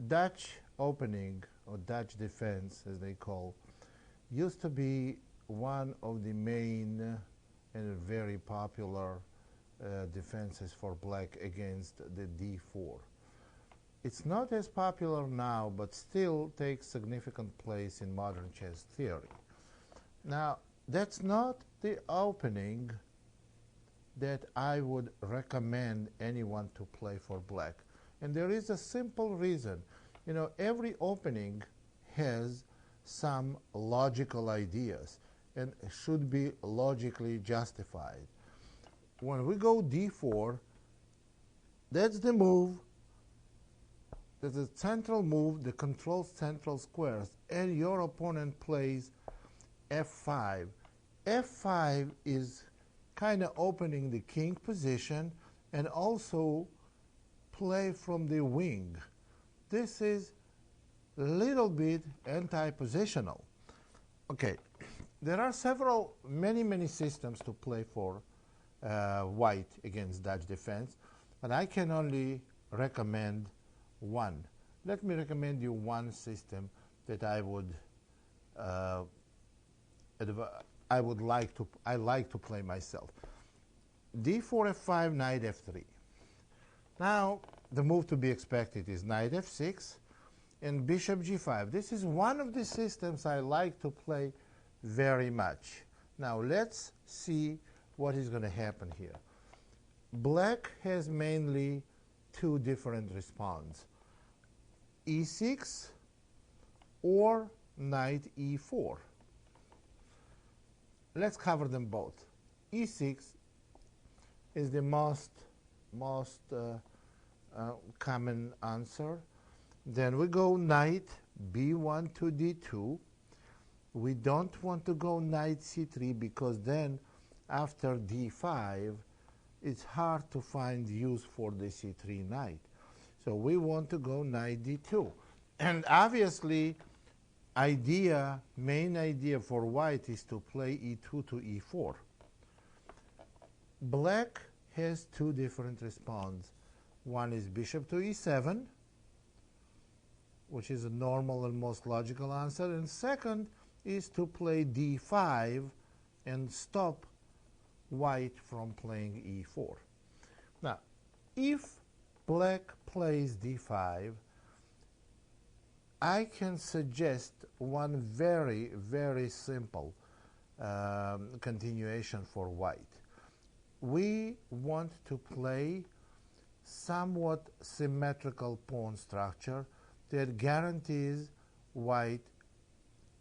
Dutch opening, or Dutch defense as they call, used to be one of the main and very popular defenses for black against the d4. It's not as popular now, but still takes significant place in modern chess theory. Now, that's not the opening that I would recommend anyone to play for black. And there is a simple reason. You know, every opening has some logical ideas and should be logically justified. When we go d4, that's the move. There's a central move that controls central squares, and your opponent plays f5. f5 is kind of opening the king position and also play from the wing. This is a little bit anti-positional. Okay, there are many systems to play for white against Dutch defense, but I can only recommend one. Let me recommend you one system that I like to play myself. d4 f5, knight f3. Now the move to be expected is knight f6 and bishop g5. This is one of the systems I like to play very much. Now let's see what is going to happen here. Black has mainly two different responses, e6 or knight e4. Let's cover them both. e6 is the most common answer. Then we go knight b1 to d2. We don't want to go knight c3 because then after d5 it's hard to find use for the c3 knight. So we want to go knight d2. And obviously main idea for white is to play e2 to e4. Black has two different responses. One is bishop to e7, which is a normal and most logical answer, and second is to play d5 and stop white from playing e4. Now, if black plays d5, I can suggest one very simple continuation for white. We want to play somewhat symmetrical pawn structure that guarantees white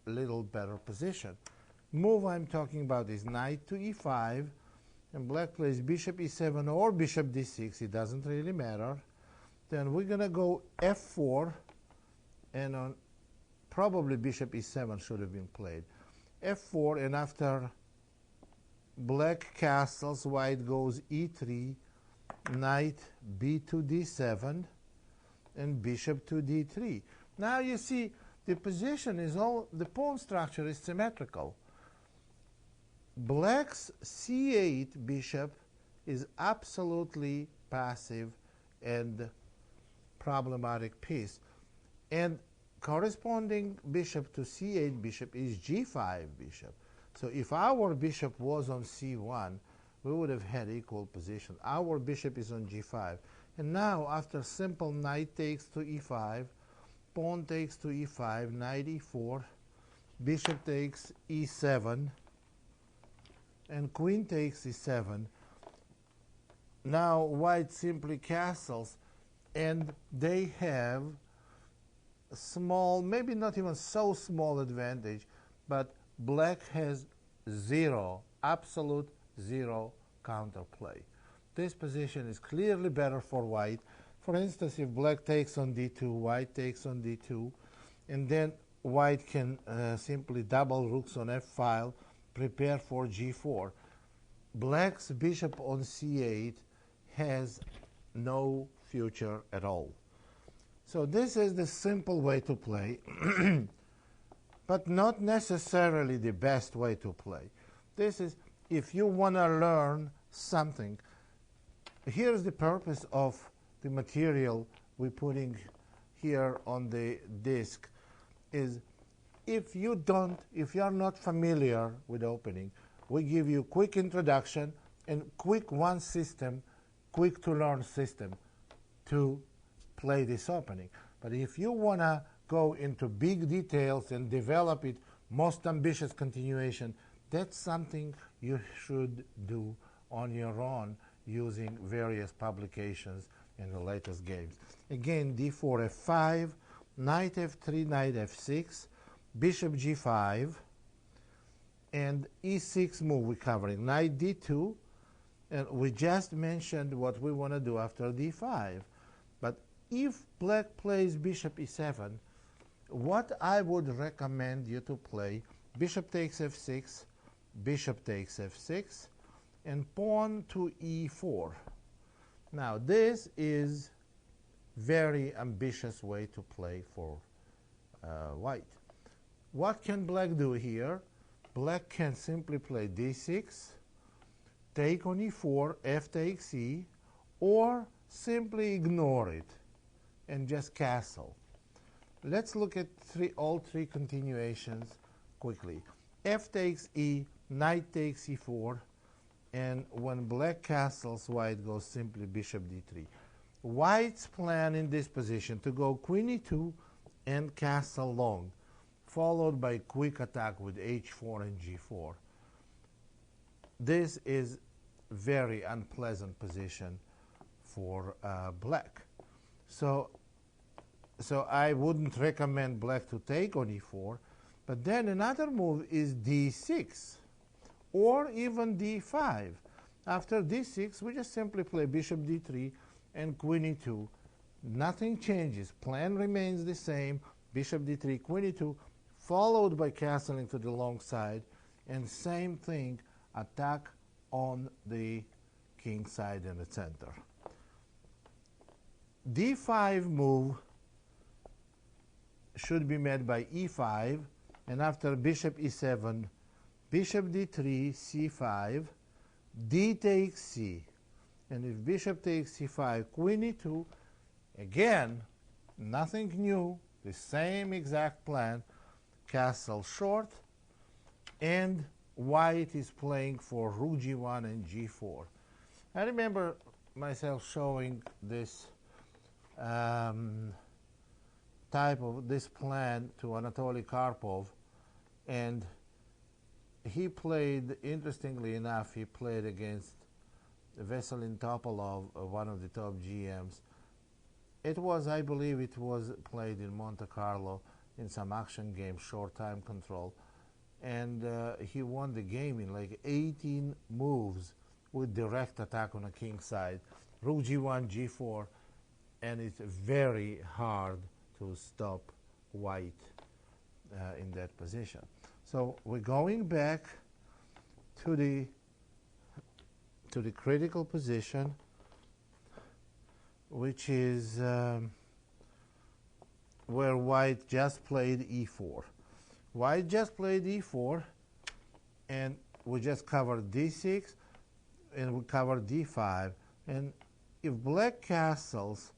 a little better position. Move I'm talking about is knight to e5, and black plays bishop e7 or bishop d6, it doesn't really matter. Then we're going to go f4, and on probably bishop e7 should have been played. f4, and after black castles, white goes e3, knight b to d7, and bishop to d3. Now you see the position is the pawn structure is symmetrical. Black's c8 bishop is absolutely passive and problematic piece, and corresponding bishop to c8 bishop is g5 bishop. So if our bishop was on c1, we would have had equal position. Our bishop is on g5. And now, after simple knight takes to e5, pawn takes to e5, knight e4, bishop takes e7, and queen takes e7. Now white simply castles, and they have a small, maybe not even so small advantage, but black has zero, absolute zero counterplay. This position is clearly better for white. For instance, if black takes on d2, white takes on d2, and then white can simply double rooks on f5, prepare for g4. Black's bishop on c8 has no future at all. So this is the simple way to play, but not necessarily the best way to play. This is, if you want to learn something, here's the purpose of the material we're putting here on the disk is if you are not familiar with opening, we give you quick introduction and quick one system, quick to learn system to play this opening. But if you want to go into big details and develop it, most ambitious continuation, that's something you should do on your own using various publications and the latest games. Again, d4, f5, knight f3, knight f6, bishop g5, and e6 move we're covering, knight d2, and we just mentioned what we want to do after d5. But if black plays bishop e7, what I would recommend you to play, bishop takes f6, bishop takes f6, and pawn to e4. Now this is very ambitious way to play for white. What can black do here? Black can simply play d6, take on e4, f takes e, or simply ignore it and just castle. Let's look at all three continuations quickly. F takes e, knight takes e4, and when black castles, white goes simply bishop d3. White's plan in this position to go queen e2 and castle long, followed by quick attack with h4 and g4. This is very unpleasant position for black. So I wouldn't recommend black to take on e4, but then another move is d6 or even d5. After d6, we just simply play bishop d3 and queen e2. Nothing changes. Plan remains the same. Bishop d3, queen e2, followed by castling to the long side, and same thing, attack on the king side in the center. d5 move should be met by e5, and after bishop e7, bishop d3, c5, d takes c. And if bishop takes c5, queen e2, again, nothing new, the same exact plan, castle short, and white is playing for rook g1 and g4. I remember myself showing this type of this plan to Anatoly Karpov, and he played, interestingly enough, he played against Veselin Topalov, one of the top GMs. It was, I believe it was played in Monte Carlo in some action game, short time control, and he won the game in like 18 moves with direct attack on a king side, rook g1, g4, and it's very hard to stop white in that position. So we're going back to the critical position, which is where white just played e4. White just played e4, and we just covered d6, and we covered d5. And if black castles,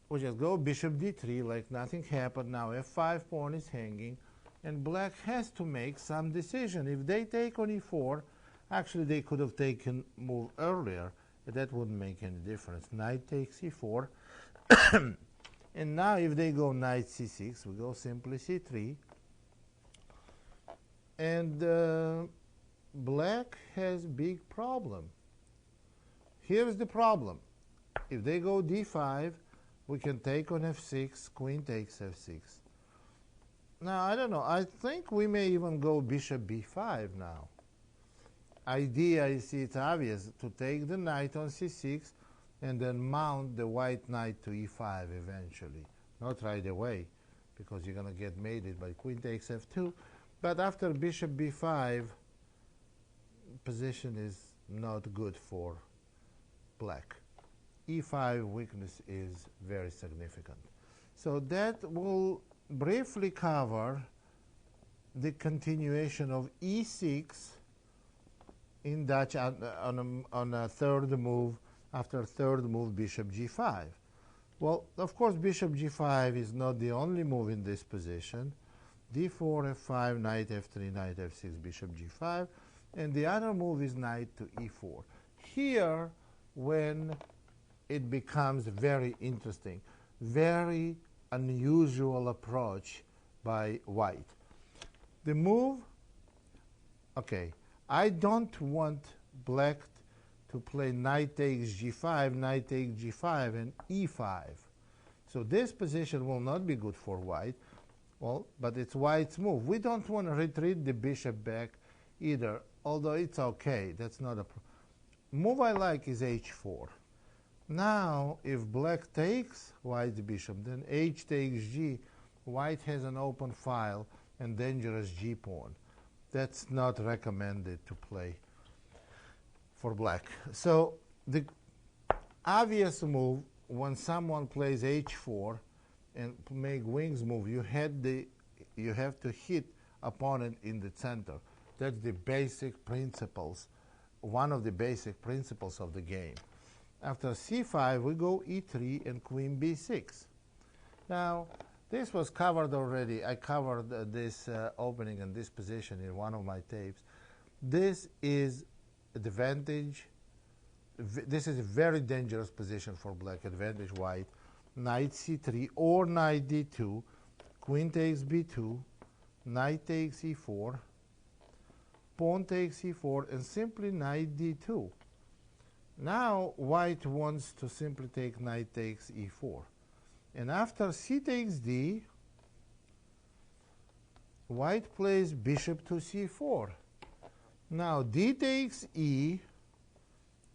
we just go bishop d3 like nothing happened. Now f5 pawn is hanging, and black has to make some decision. If they take on e4, actually they could have taken move earlier, but that wouldn't make any difference. Knight takes e4, and now if they go knight c6, we go simply c3, and black has big problem. Here's the problem. If they go d5, we can take on f6, queen takes f6. Now, I don't know, I think we may even go bishop b5 now. Idea, I see it's obvious, to take the knight on c6 and then mount the white knight to e5 eventually. Not right away, because you're going to get mated by queen takes f2. But after bishop b5, position is not good for black. e5 weakness is very significant. So that will briefly cover the continuation of e6 in Dutch on a third move, after third move bishop g5. Well, of course, bishop g5 is not the only move in this position. d4, f5, knight f3, knight f6, bishop g5. And the other move is knight to e4. Here, when it becomes very interesting, very unusual approach by white. The move, okay, I don't want black to play knight takes g5, knight takes g5, and e5. So this position will not be good for white. Well, but it's white's move. We don't want to retreat the bishop back either, although it's okay. That's not a move I like is h4. Now, if black takes white's bishop, then h takes g. White has an open file and dangerous g-pawn. That's not recommended to play for black. So the obvious move, when someone plays h4 and make wings move, you have to hit opponent in the center. That's the basic principles, one of the basic principles of the game. After c5, we go e3 and queen b6. Now, this was covered already. I covered this opening and this position in one of my tapes. This is advantage. This is a very dangerous position for black. Advantage white. Knight c3 or knight d2. Queen takes b2. Knight takes e4. Pawn takes e4, and simply knight d2. Now white wants to simply take knight takes e4. And after c takes d, white plays bishop to c4. Now d takes e,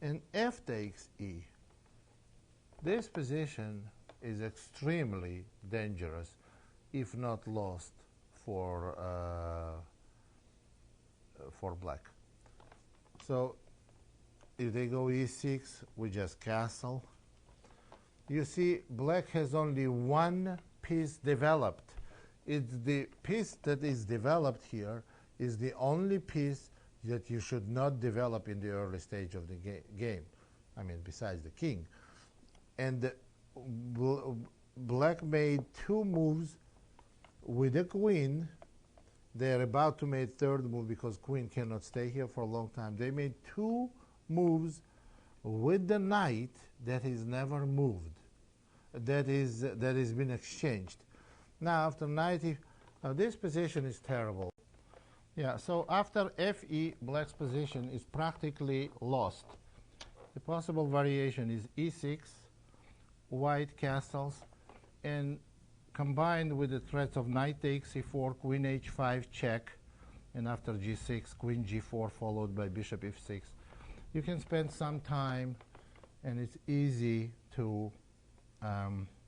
and f takes e. This position is extremely dangerous, if not lost, for black. So if they go e6, we just castle. You see, black has only one piece developed. It's the piece that is developed here is the only piece that you should not develop in the early stage of the game. I mean, besides the king. And black made two moves with the queen. They're about to make third move because queen cannot stay here for a long time. They made two moves with the knight that is never moved. That is been exchanged. Now after knight, now this position is terrible. Yeah, so after fe, black's position is practically lost. The possible variation is e6, white castles, and combined with the threats of knight takes e4, queen h5 check, and after g6, queen g4 followed by bishop f6. You can spend some time, and it's easy to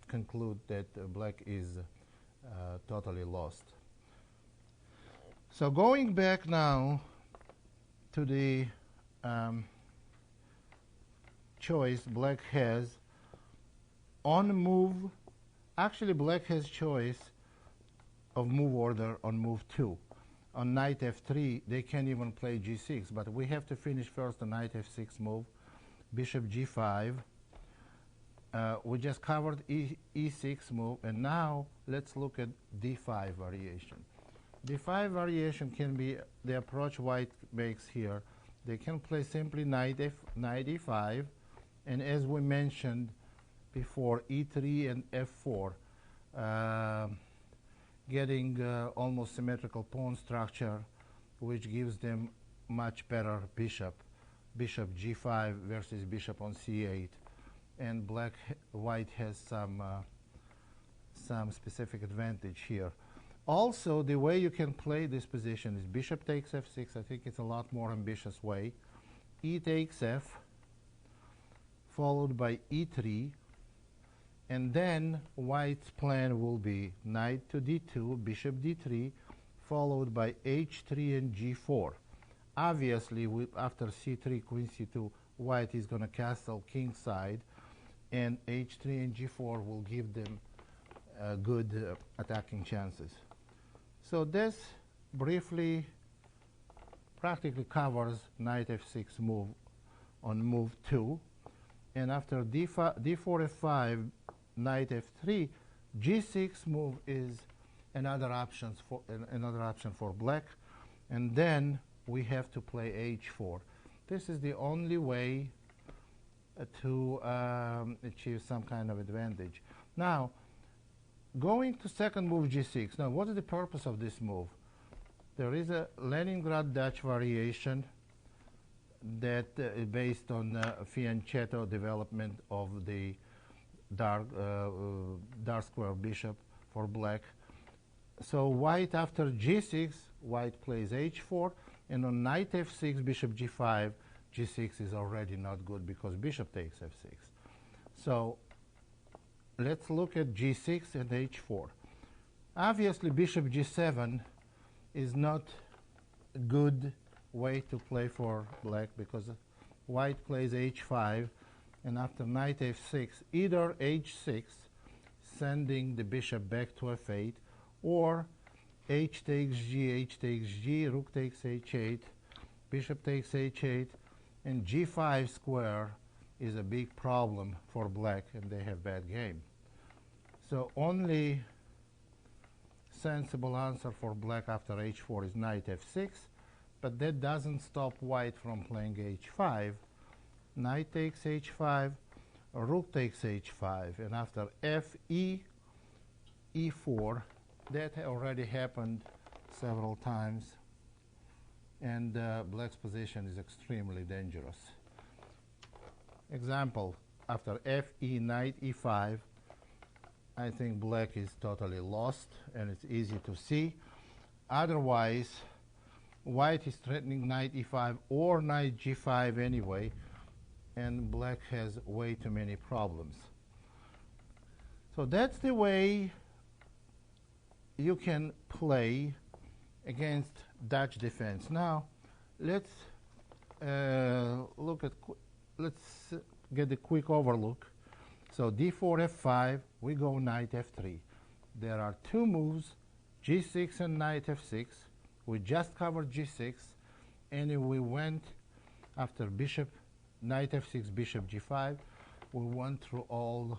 conclude that black is totally lost. So going back now to the choice black has on move. Actually, black has choice of move order on move 2. On knight f3, they can't even play g6, but we have to finish first the knight f6 move, bishop g5. We just covered e6 move, and now let's look at d5 variation. d5 variation can be the approach white makes here. They can play simply knight e5, and as we mentioned before, e3 and f4, getting almost symmetrical pawn structure, which gives them much better bishop g5 versus bishop on c8, and white has some specific advantage here. Also, the way you can play this position is bishop takes f6. I think it's a lot more ambitious way. E takes f, followed by e3, and then white's plan will be knight to d2, bishop d3, followed by h3 and g4. Obviously, after c3, queen c2, white is going to castle king side, and h3 and g4 will give them good attacking chances. So this briefly practically covers knight f6 move on move 2. And after d4 f5, knight f3, g6 move is another option for black, and then we have to play h4. This is the only way to achieve some kind of advantage. Now, going to second move g6. Now, what is the purpose of this move? There is a Leningrad Dutch variation that is based on fianchetto development of the dark square bishop for black. So white after g6, white plays h4, and on knight f6, bishop g5, g6 is already not good because bishop takes f6. So let's look at g6 and h4. Obviously, bishop g7 is not a good way to play for black because white plays h5, and after knight f6, either h6, sending the bishop back to f8, or h takes g, rook takes h8, bishop takes h8, and g5 square is a big problem for black, and they have bad game. So only sensible answer for black after h4 is knight f6, but that doesn't stop white from playing h5. Knight takes h5, rook takes h5, and after fe, e4, that already happened several times, and black's position is extremely dangerous. Example, after fe, knight e5, I think black is totally lost, and it's easy to see. Otherwise, white is threatening knight e5 or knight g5 anyway, and black has way too many problems. So that's the way you can play against Dutch defense. Now, let's let's get a quick overlook. So d4, f5, we go knight f3. There are two moves, g6 and knight f6. We just covered g6, and we went after bishop, knight f6, bishop g5. We went through all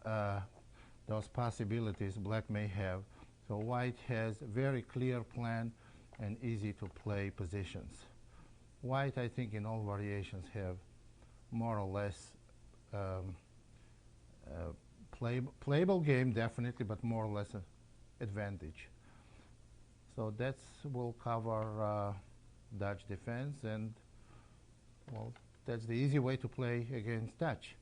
those possibilities black may have. So white has a very clear plan and easy to play positions. White, I think, in all variations have more or less playable game, definitely, but more or less an advantage. So that's will cover Dutch defense, and well, that's the easy way to play against Dutch.